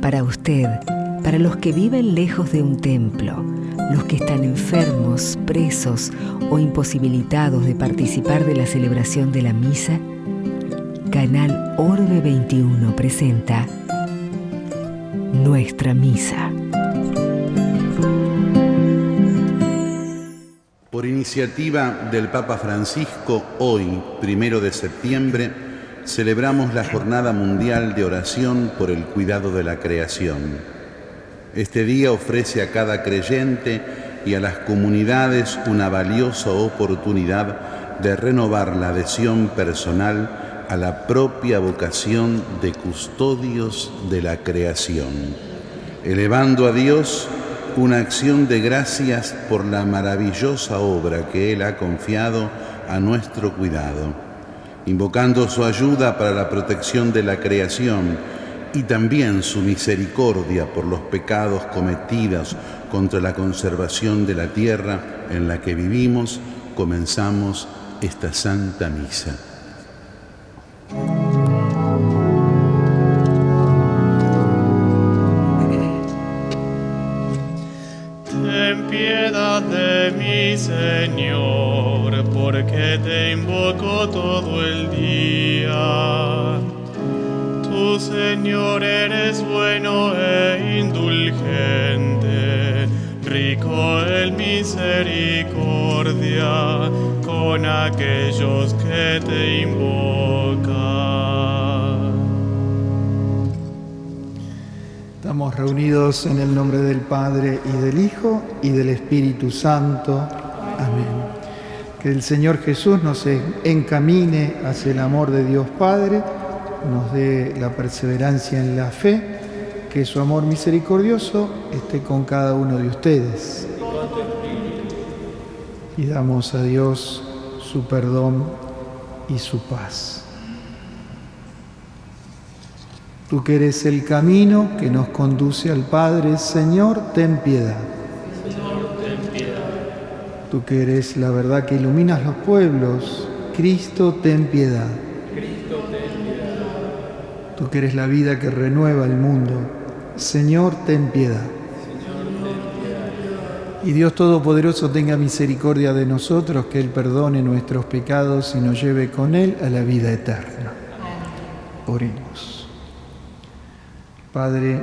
Para usted, para los que viven lejos de un templo, los que están enfermos, presos o imposibilitados de participar de la celebración de la misa, Canal Orbe 21 presenta Nuestra Misa. Por iniciativa del Papa Francisco, hoy, 1 de septiembre, celebramos la Jornada Mundial de Oración por el Cuidado de la Creación. Este día ofrece a cada creyente y a las comunidades una valiosa oportunidad de renovar la adhesión personal a la propia vocación de custodios de la creación, elevando a Dios una acción de gracias por la maravillosa obra que Él ha confiado a nuestro cuidado, invocando su ayuda para la protección de la creación y también su misericordia por los pecados cometidos contra la conservación de la tierra en la que vivimos. Comenzamos esta Santa Misa. Ten piedad de mí, Señor, porque te invoco todo el día. Tú, Señor, eres bueno e indulgente, rico en misericordia con aquellos que te invocan. Estamos reunidos en el nombre del Padre, y del Hijo, y del Espíritu Santo. Amén. Que el Señor Jesús nos encamine hacia el amor de Dios Padre, nos dé la perseverancia en la fe, que su amor misericordioso esté con cada uno de ustedes. Pidamos a Dios su perdón y su paz. Tú que eres el camino que nos conduce al Padre, Señor, ten piedad. Señor, ten piedad. Tú que eres la verdad que iluminas los pueblos, Cristo, ten piedad. Cristo, ten piedad. Tú que eres la vida que renueva el mundo, Señor, ten piedad. Señor, ten piedad. Y Dios Todopoderoso tenga misericordia de nosotros, que Él perdone nuestros pecados y nos lleve con Él a la vida eterna. Oremos. Padre,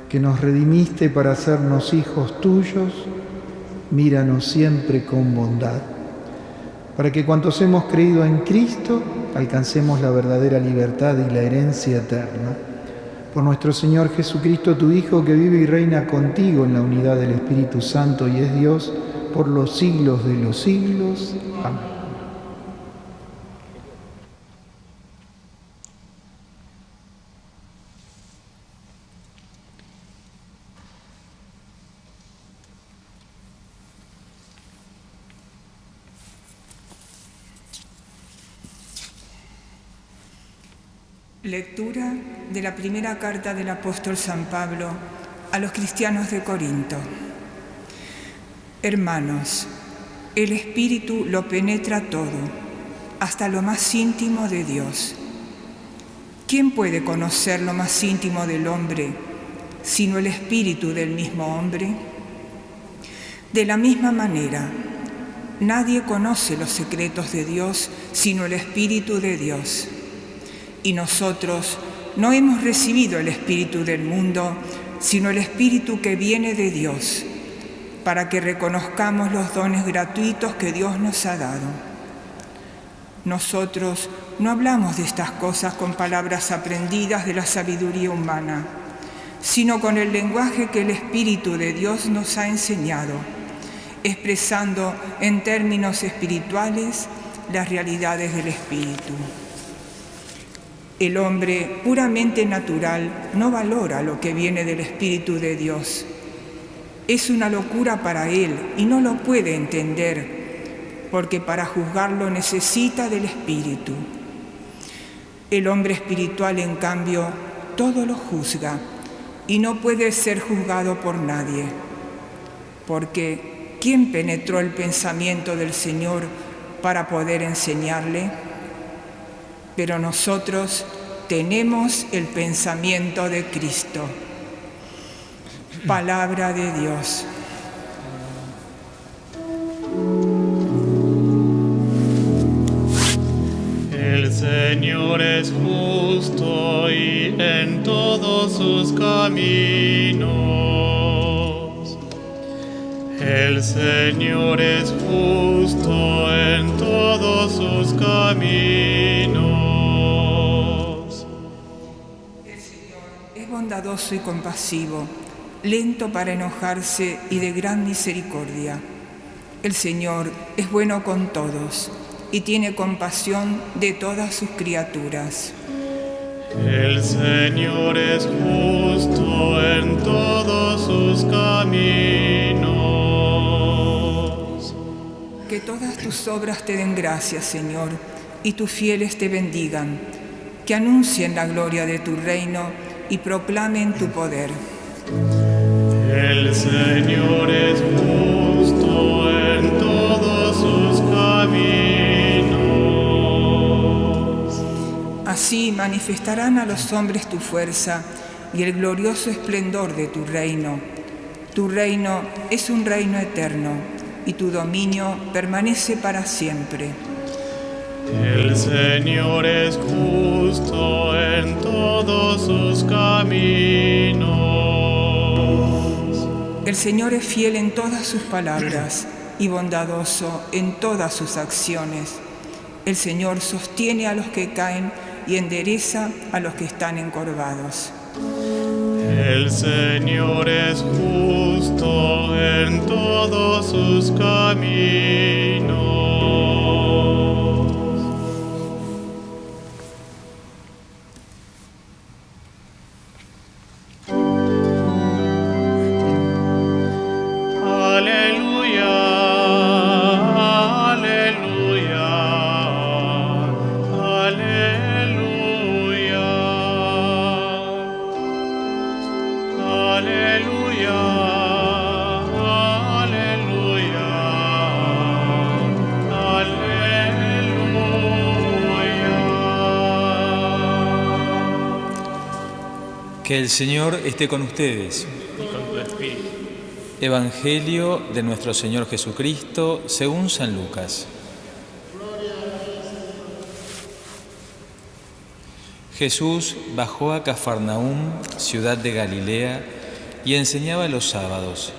que nos redimiste para hacernos hijos tuyos, míranos siempre con bondad, para que cuantos hemos creído en Cristo alcancemos la verdadera libertad y la herencia eterna. Por nuestro Señor Jesucristo, tu Hijo, que vive y reina contigo en la unidad del Espíritu Santo y es Dios por los siglos de los siglos. Amén. Lectura de la primera carta del apóstol San Pablo a los cristianos de Corinto. Hermanos, el Espíritu lo penetra todo, hasta lo más íntimo de Dios. ¿Quién puede conocer lo más íntimo del hombre, sino el Espíritu del mismo hombre? De la misma manera, nadie conoce los secretos de Dios, sino el Espíritu de Dios. Y nosotros no hemos recibido el Espíritu del mundo, sino el Espíritu que viene de Dios, para que reconozcamos los dones gratuitos que Dios nos ha dado. Nosotros no hablamos de estas cosas con palabras aprendidas de la sabiduría humana, sino con el lenguaje que el Espíritu de Dios nos ha enseñado, expresando en términos espirituales las realidades del Espíritu. El hombre puramente natural no valora lo que viene del Espíritu de Dios. Es una locura para él y no lo puede entender, porque para juzgarlo necesita del Espíritu. El hombre espiritual, en cambio, todo lo juzga y no puede ser juzgado por nadie, porque ¿quién penetró el pensamiento del Señor para poder enseñarle? Pero nosotros tenemos el pensamiento de Cristo. Palabra de Dios. El Señor es justo y en todos sus caminos. El Señor es justo en todos sus caminos. El Señor es bondadoso y compasivo, lento para enojarse y de gran misericordia. El Señor es bueno con todos y tiene compasión de todas sus criaturas. El Señor es justo en todos sus caminos. Que todas tus obras te den gracias, Señor, y tus fieles te bendigan. Que anuncien la gloria de tu reino y proclamen tu poder. El Señor es justo en todos sus caminos. Así manifestarán a los hombres tu fuerza y el glorioso esplendor de tu reino. Tu reino es un reino eterno y tu dominio permanece para siempre. El Señor es justo en todos sus caminos. El Señor es fiel en todas sus palabras y bondadoso en todas sus acciones. El Señor sostiene a los que caen y endereza a los que están encorvados. El Señor es justo en todos sus caminos. Que el Señor esté con ustedes. Y con tu espíritu. Evangelio de nuestro Señor Jesucristo según San Lucas. Jesús bajó a Cafarnaúm, ciudad de Galilea, y enseñaba los sábados.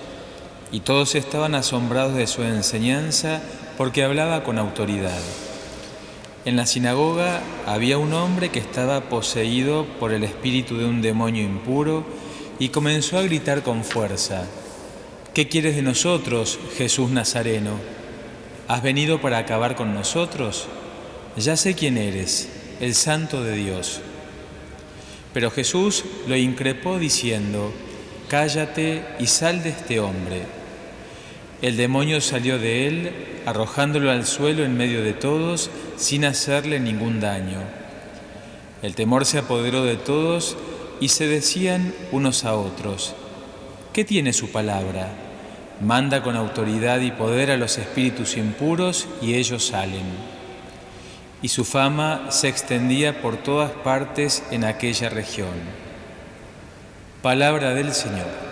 Y todos estaban asombrados de su enseñanza porque hablaba con autoridad. En la sinagoga había un hombre que estaba poseído por el espíritu de un demonio impuro y comenzó a gritar con fuerza: ¿Qué quieres de nosotros, Jesús Nazareno? ¿Has venido para acabar con nosotros? Ya sé quién eres, el Santo de Dios. Pero Jesús lo increpó diciendo: Cállate y sal de este hombre. El demonio salió de él, arrojándolo al suelo en medio de todos, sin hacerle ningún daño. El temor se apoderó de todos y se decían unos a otros: ¿Qué tiene su palabra? Manda con autoridad y poder a los espíritus impuros y ellos salen. Y su fama se extendía por todas partes en aquella región. Palabra del Señor.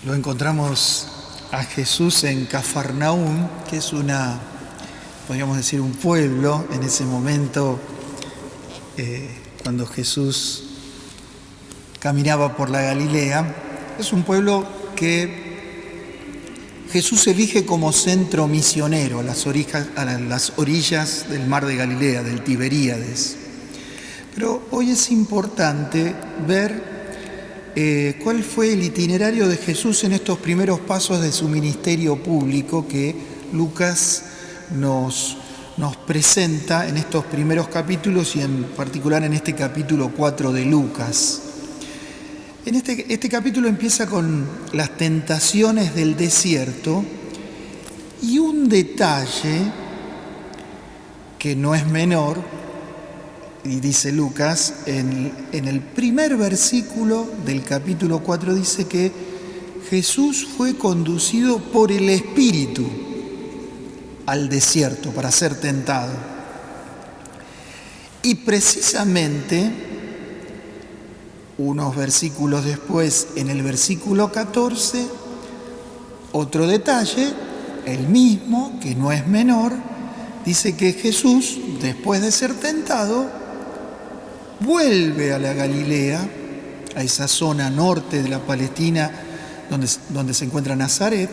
Lo encontramos a Jesús en Cafarnaúm, que es podríamos decir, un pueblo en ese momento, cuando Jesús caminaba por la Galilea. Es un pueblo que Jesús elige como centro misionero a las orillas del mar de Galilea, del Tiberíades. Pero hoy es importante ver cuál fue el itinerario de Jesús en estos primeros pasos de su ministerio público que Lucas nos presenta en estos primeros capítulos y en particular en este capítulo 4 de Lucas. Este capítulo empieza con las tentaciones del desierto y un detalle que no es menor, y dice Lucas, en el primer versículo del capítulo 4 dice que Jesús fue conducido por el Espíritu al desierto para ser tentado. Y precisamente, unos versículos después, en el versículo 14, otro detalle, el mismo, que no es menor, dice que Jesús, después de ser tentado, vuelve a la Galilea, a esa zona norte de la Palestina donde se encuentra Nazaret,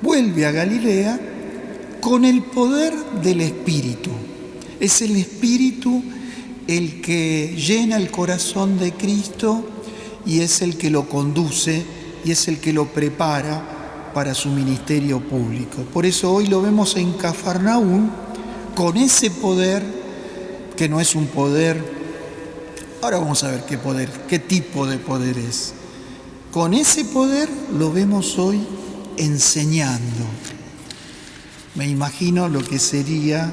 vuelve a Galilea con el poder del Espíritu. Es el Espíritu el que llena el corazón de Cristo y es el que lo conduce y es el que lo prepara para su ministerio público. Por eso hoy lo vemos en Cafarnaúm con ese poder, que no es un poder. Ahora vamos a ver qué poder, qué tipo de poder es. Con ese poder lo vemos hoy enseñando. Me imagino lo que sería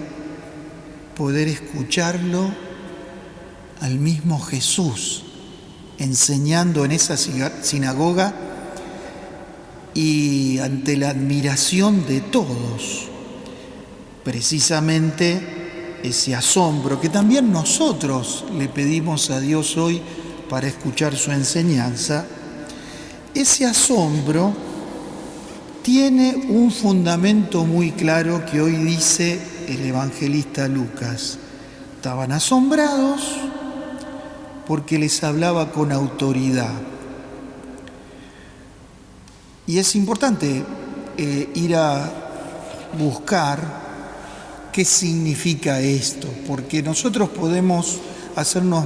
poder escucharlo al mismo Jesús enseñando en esa sinagoga y ante la admiración de todos. Precisamente ese asombro que también nosotros le pedimos a Dios hoy para escuchar su enseñanza, ese asombro tiene un fundamento muy claro que hoy dice el evangelista Lucas. Estaban asombrados porque les hablaba con autoridad. Y es importante ir a buscar qué significa esto, porque nosotros podemos hacernos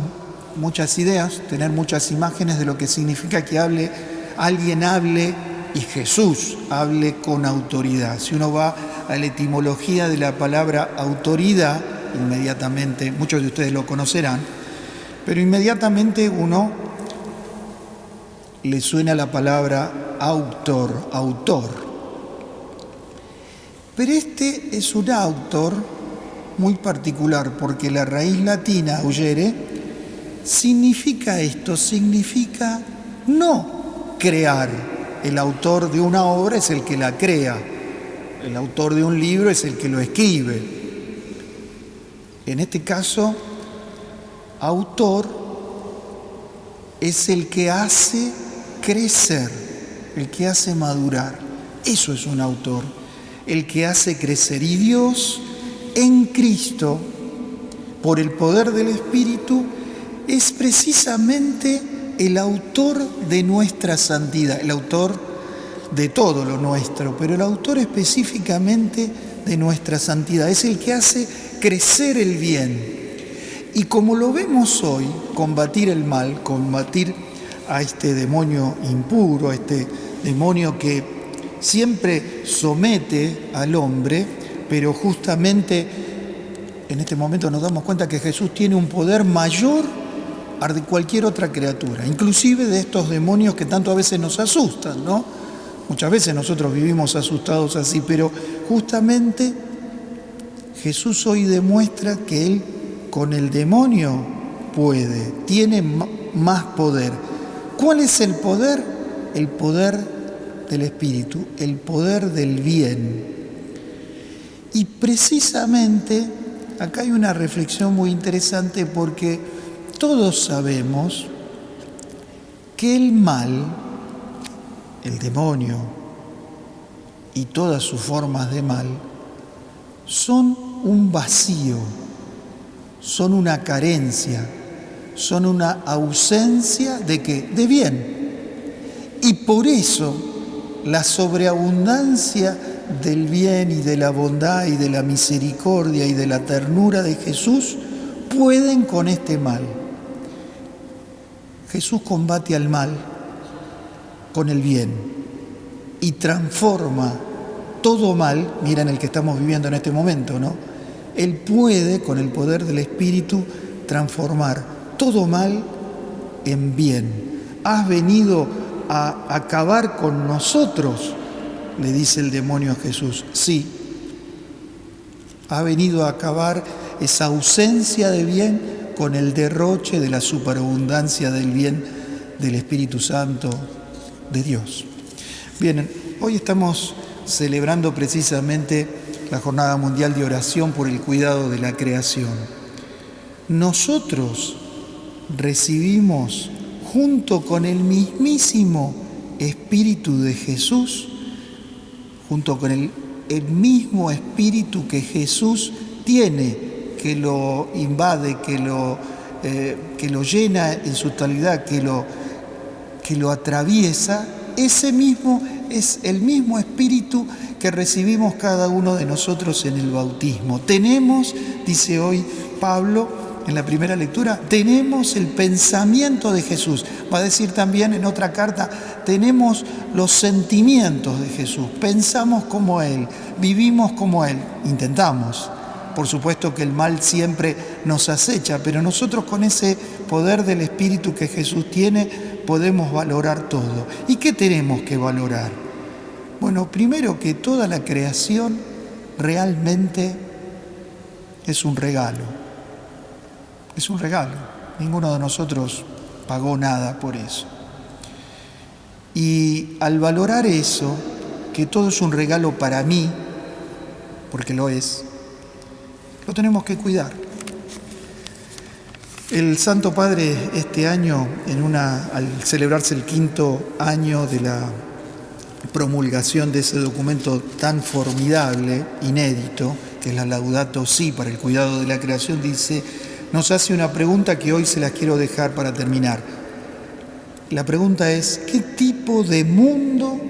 muchas ideas, tener muchas imágenes de lo que significa que alguien hable y Jesús hable con autoridad. Si uno va a la etimología de la palabra autoridad, inmediatamente, muchos de ustedes lo conocerán, pero inmediatamente uno le suena la palabra autor. Pero este es un autor muy particular, porque la raíz latina, augere, significa esto, significa no crear. El autor de una obra es el que la crea, el autor de un libro es el que lo escribe. En este caso, autor es el que hace crecer, el que hace madurar. Eso es un autor, el que hace crecer. Y Dios en Cristo, por el poder del Espíritu, es precisamente el autor de nuestra santidad, el autor de todo lo nuestro, pero el autor específicamente de nuestra santidad. Es el que hace crecer el bien. Y como lo vemos hoy, combatir el mal, combatir a este demonio impuro, a este demonio que siempre somete al hombre, pero justamente en este momento nos damos cuenta que Jesús tiene un poder mayor al de cualquier otra criatura, inclusive de estos demonios que tanto a veces nos asustan, ¿no? Muchas veces nosotros vivimos asustados así, pero justamente Jesús hoy demuestra que Él con el demonio puede, tiene más poder. ¿Cuál es el poder? El poder del Espíritu, el poder del bien. Y precisamente acá hay una reflexión muy interesante, porque todos sabemos que el mal, el demonio y todas sus formas de mal son un vacío, son una carencia, son una ausencia ¿de qué? De bien. Y por eso la sobreabundancia del bien y de la bondad y de la misericordia y de la ternura de Jesús pueden con este mal. Jesús combate al mal con el bien y transforma todo mal. Miren el que estamos viviendo en este momento, ¿no? Él puede, con el poder del Espíritu, transformar todo mal en bien. Has venido a acabar con nosotros, le dice el demonio a Jesús. Sí, ha venido a acabar esa ausencia de bien con el derroche de la superabundancia del bien del Espíritu Santo de Dios. Bien, hoy estamos celebrando precisamente la Jornada Mundial de Oración por el Cuidado de la Creación. Nosotros recibimos, junto con el mismísimo Espíritu de Jesús, junto con el mismo Espíritu que Jesús tiene, que lo invade, que lo llena en su totalidad, que lo atraviesa, ese mismo es el mismo Espíritu que recibimos cada uno de nosotros en el bautismo. Tenemos, dice hoy Pablo en la primera lectura, tenemos el pensamiento de Jesús. Va a decir también en otra carta, tenemos los sentimientos de Jesús, pensamos como Él, vivimos como Él, intentamos. Por supuesto que el mal siempre nos acecha, pero nosotros con ese poder del Espíritu que Jesús tiene, podemos valorar todo. ¿Y qué tenemos que valorar? Bueno, primero que toda la creación realmente es un regalo. Es un regalo. Ninguno de nosotros pagó nada por eso. Y al valorar eso, que todo es un regalo para mí, porque lo es, lo tenemos que cuidar. El Santo Padre este año, al celebrarse el 5º año de la promulgación de ese documento tan formidable, inédito, que es la Laudato Si para el cuidado de la creación, nos hace una pregunta que hoy se las quiero dejar para terminar. La pregunta es, ¿qué tipo de mundo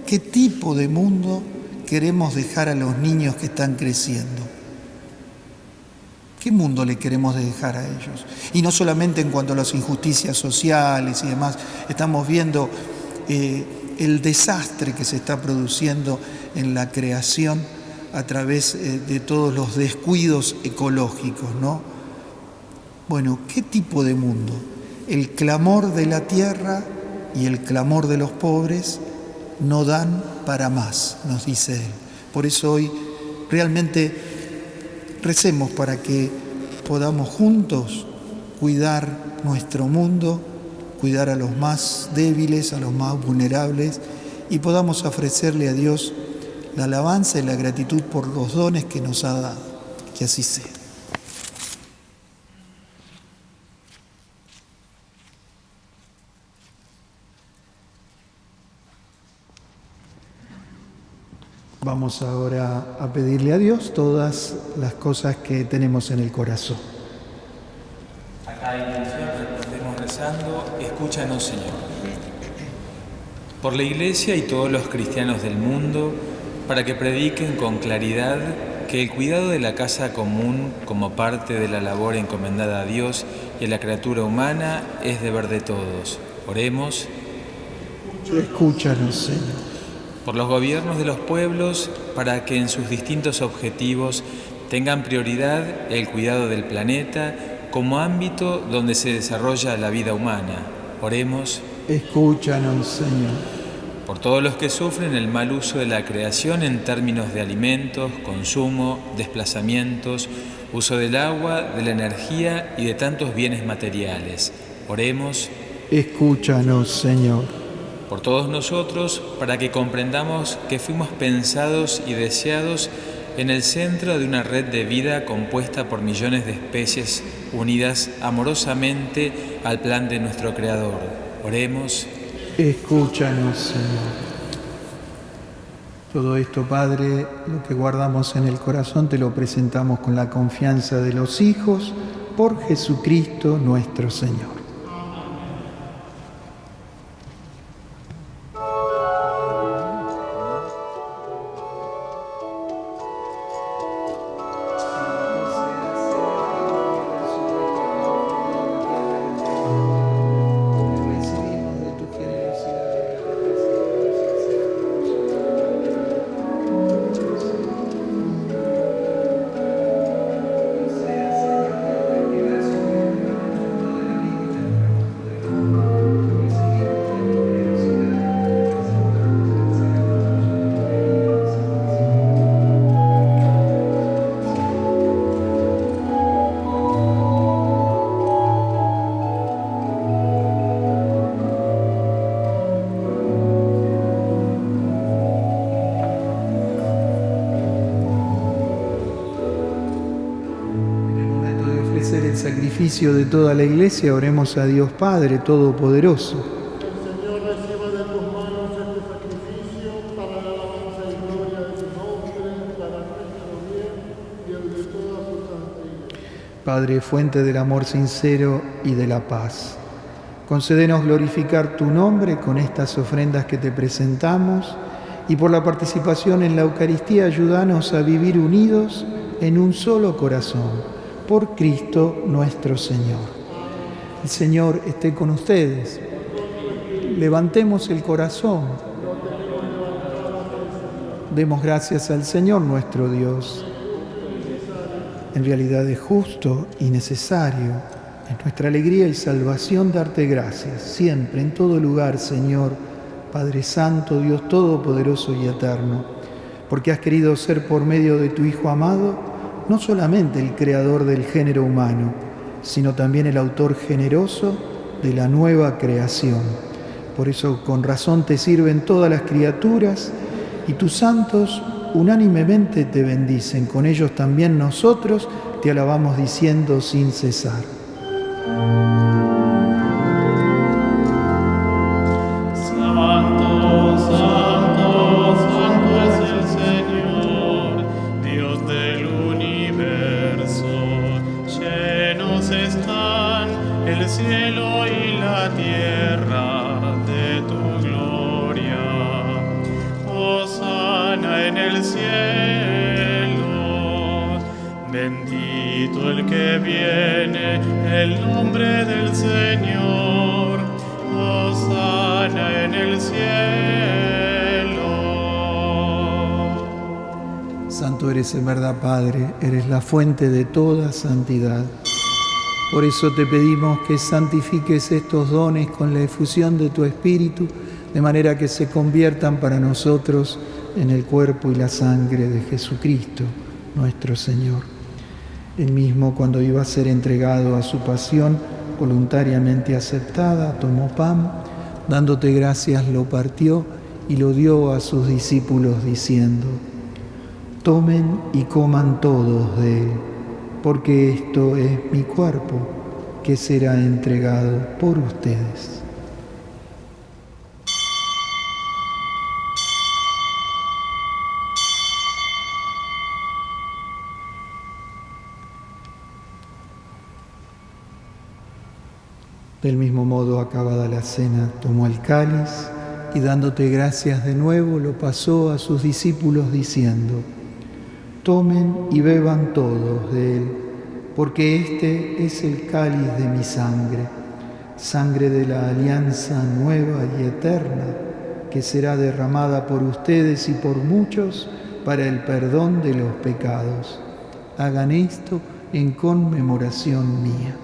queremos dejar a los niños que están creciendo? ¿Qué mundo le queremos dejar a ellos? Y no solamente en cuanto a las injusticias sociales y demás, estamos viendo el desastre que se está produciendo en la creación a través de todos los descuidos ecológicos, ¿no? Bueno, ¿qué tipo de mundo? El clamor de la tierra y el clamor de los pobres no dan para más, nos dice él. Por eso hoy realmente recemos para que podamos juntos cuidar nuestro mundo, cuidar a los más débiles, a los más vulnerables, y podamos ofrecerle a Dios la alabanza y la gratitud por los dones que nos ha dado. Que así sea. Vamos ahora a pedirle a Dios todas las cosas que tenemos en el corazón. Acá en la iglesia respondemos rezando, escúchanos Señor. Por la Iglesia y todos los cristianos del mundo, para que prediquen con claridad que el cuidado de la casa común como parte de la labor encomendada a Dios y a la criatura humana es deber de todos. Oremos. Escúchanos, Señor. Por los gobiernos de los pueblos, para que en sus distintos objetivos tengan prioridad el cuidado del planeta como ámbito donde se desarrolla la vida humana. Oremos. Escúchanos, Señor. Por todos los que sufren el mal uso de la creación en términos de alimentos, consumo, desplazamientos, uso del agua, de la energía y de tantos bienes materiales. Oremos. Escúchanos, Señor. Por todos nosotros, para que comprendamos que fuimos pensados y deseados en el centro de una red de vida compuesta por millones de especies unidas amorosamente al plan de nuestro Creador. Oremos. Escúchanos, Señor. Todo esto, Padre, lo que guardamos en el corazón, te lo presentamos con la confianza de los hijos, por Jesucristo nuestro Señor. el sacrificio de toda la Iglesia, oremos a Dios Padre Todopoderoso. El Señor reciba de tus manos este sacrificio para la alabanza y gloria de tu nombre, para nuestro bien y el de toda su santa Iglesia. Padre, fuente del amor sincero y de la paz, concédenos glorificar tu nombre con estas ofrendas que te presentamos y por la participación en la Eucaristía ayúdanos a vivir unidos en un solo corazón, por Cristo nuestro Señor. El Señor esté con ustedes. Levantemos el corazón. Demos gracias al Señor nuestro Dios. En realidad es justo y necesario, en nuestra alegría y salvación, darte gracias, siempre, en todo lugar, Señor, Padre Santo, Dios Todopoderoso y Eterno, porque has querido ser por medio de tu Hijo amado, no solamente el creador del género humano, sino también el autor generoso de la nueva creación. Por eso con razón te sirven todas las criaturas y tus santos unánimemente te bendicen. Con ellos también nosotros te alabamos diciendo sin cesar. Bendito el que viene, el nombre del Señor, hosana en el cielo. Santo eres en verdad, Padre, eres la fuente de toda santidad. Por eso te pedimos que santifiques estos dones con la efusión de tu Espíritu, de manera que se conviertan para nosotros en el cuerpo y la sangre de Jesucristo, nuestro Señor. Él mismo, cuando iba a ser entregado a su pasión voluntariamente aceptada, tomó pan, dándote gracias, lo partió y lo dio a sus discípulos diciendo: tomen y coman todos de él, porque esto es mi cuerpo, que será entregado por ustedes. Del mismo modo, acabada la cena, tomó el cáliz y dándote gracias de nuevo, lo pasó a sus discípulos diciendo: tomen y beban todos de él, porque este es el cáliz de mi sangre, sangre de la alianza nueva y eterna, que será derramada por ustedes y por muchos para el perdón de los pecados. Hagan esto en conmemoración mía.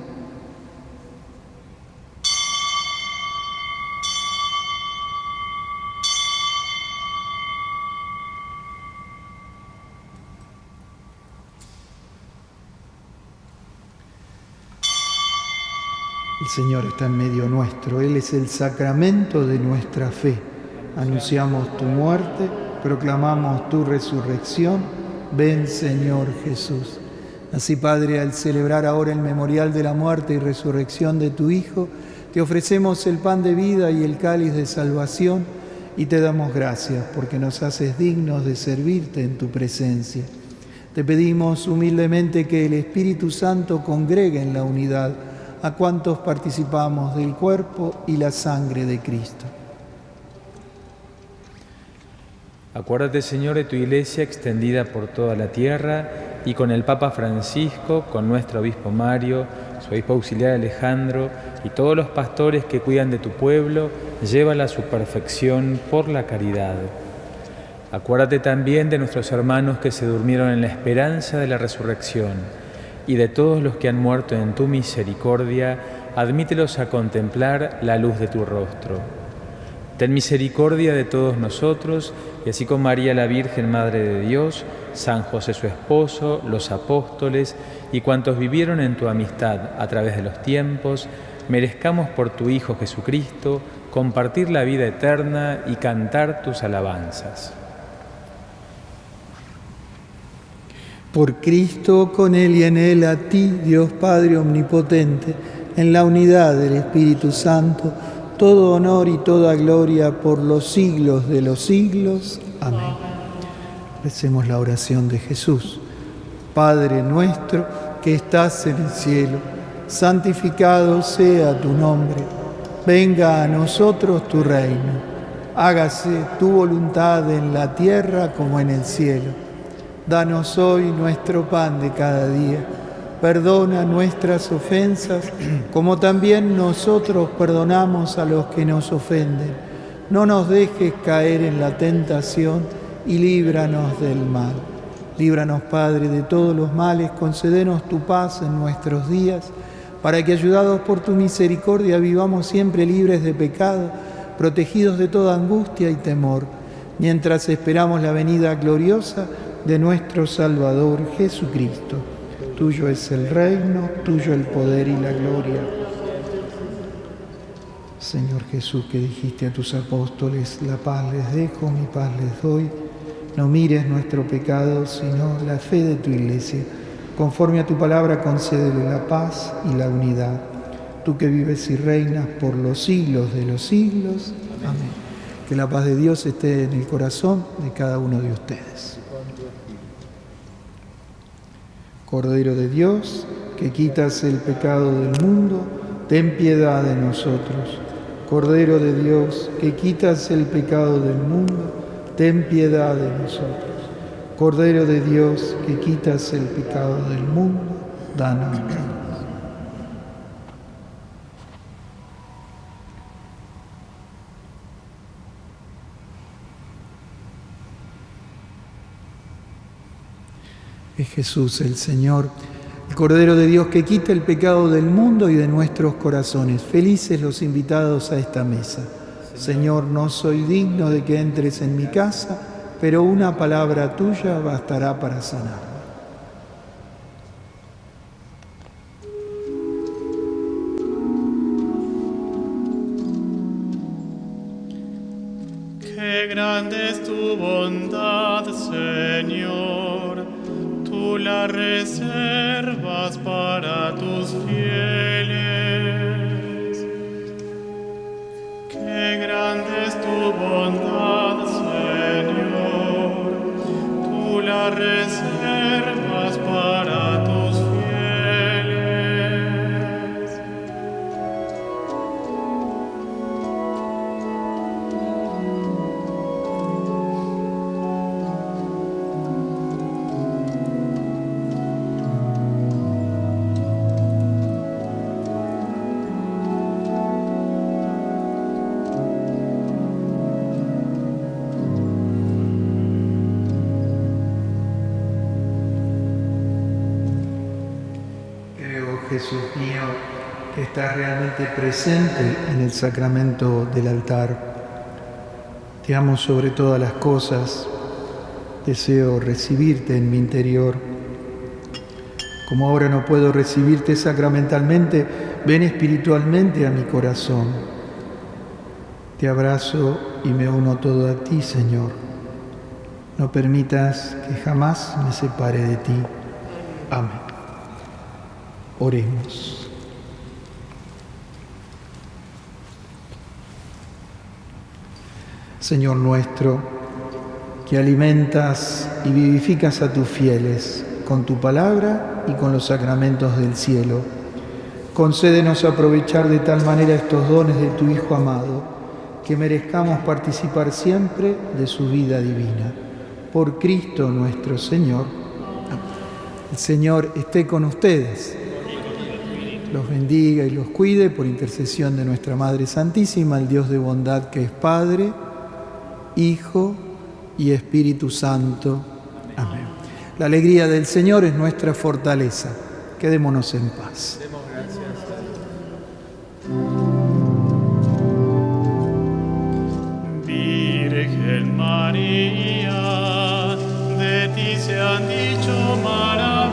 El Señor está en medio nuestro, Él es el sacramento de nuestra fe. Anunciamos tu muerte, proclamamos tu resurrección. Ven, Señor Jesús. Así, Padre, al celebrar ahora el memorial de la muerte y resurrección de tu Hijo, te ofrecemos el pan de vida y el cáliz de salvación y te damos gracias porque nos haces dignos de servirte en tu presencia. Te pedimos humildemente que el Espíritu Santo congregue en la unidad a cuantos participamos del cuerpo y la sangre de Cristo. Acuérdate, Señor, de tu Iglesia extendida por toda la tierra y con el Papa Francisco, con nuestro Obispo Mario, su Obispo Auxiliar Alejandro y todos los pastores que cuidan de tu pueblo, llévala a su perfección por la caridad. Acuérdate también de nuestros hermanos que se durmieron en la esperanza de la resurrección y de todos los que han muerto en tu misericordia, admítelos a contemplar la luz de tu rostro. Ten misericordia de todos nosotros, y así con María la Virgen, Madre de Dios, San José su esposo, los apóstoles y cuantos vivieron en tu amistad a través de los tiempos, merezcamos por tu Hijo Jesucristo compartir la vida eterna y cantar tus alabanzas. Por Cristo, con Él y en Él, a ti, Dios Padre Omnipotente, en la unidad del Espíritu Santo, todo honor y toda gloria por los siglos de los siglos. Amén. Recemos la oración de Jesús. Padre nuestro que estás en el cielo, santificado sea tu nombre. Venga a nosotros tu reino. Hágase tu voluntad en la tierra como en el cielo. Danos hoy nuestro pan de cada día. Perdona nuestras ofensas, como también nosotros perdonamos a los que nos ofenden. No nos dejes caer en la tentación y líbranos del mal. Líbranos, Padre, de todos los males, concédenos tu paz en nuestros días, para que, ayudados por tu misericordia, vivamos siempre libres de pecado, protegidos de toda angustia y temor, mientras esperamos la venida gloriosa de nuestro Salvador Jesucristo. Tuyo es el reino, tuyo el poder y la gloria. Señor Jesús, que dijiste a tus apóstoles, la paz les dejo, mi paz les doy. No mires nuestro pecado, sino la fe de tu Iglesia. Conforme a tu palabra, concédele la paz y la unidad. Tú que vives y reinas por los siglos de los siglos. Amén. Que la paz de Dios esté en el corazón de cada uno de ustedes. Cordero de Dios, que quitas el pecado del mundo, ten piedad de nosotros. Cordero de Dios, que quitas el pecado del mundo, ten piedad de nosotros. Cordero de Dios, que quitas el pecado del mundo, danos paz. Es Jesús el Señor, el Cordero de Dios que quita el pecado del mundo y de nuestros corazones. Felices los invitados a esta mesa. Señor, no soy digno de que entres en mi casa, pero una palabra tuya bastará para sanarme. Qué grande es tu bondad, Señor. Tú la reservas para tus fieles. Qué grande es tu bondad, Señor. Tú la reservas para tus fieles. Jesús mío, que estás realmente presente en el sacramento del altar. Te amo sobre todas las cosas, deseo recibirte en mi interior. Como ahora no puedo recibirte sacramentalmente, ven espiritualmente a mi corazón. Te abrazo y me uno todo a ti, Señor. No permitas que jamás me separe de ti. Amén. Oremos. Señor nuestro, que alimentas y vivificas a tus fieles con tu palabra y con los sacramentos del cielo, concédenos aprovechar de tal manera estos dones de tu Hijo amado, que merezcamos participar siempre de su vida divina. Por Cristo nuestro Señor. El Señor esté con ustedes. Los bendiga y los cuide por intercesión de nuestra Madre Santísima, el Dios de bondad que es Padre, Hijo y Espíritu Santo. Amén. La alegría del Señor es nuestra fortaleza. Quedémonos en paz. Virgen María, de ti se han dicho maravillas.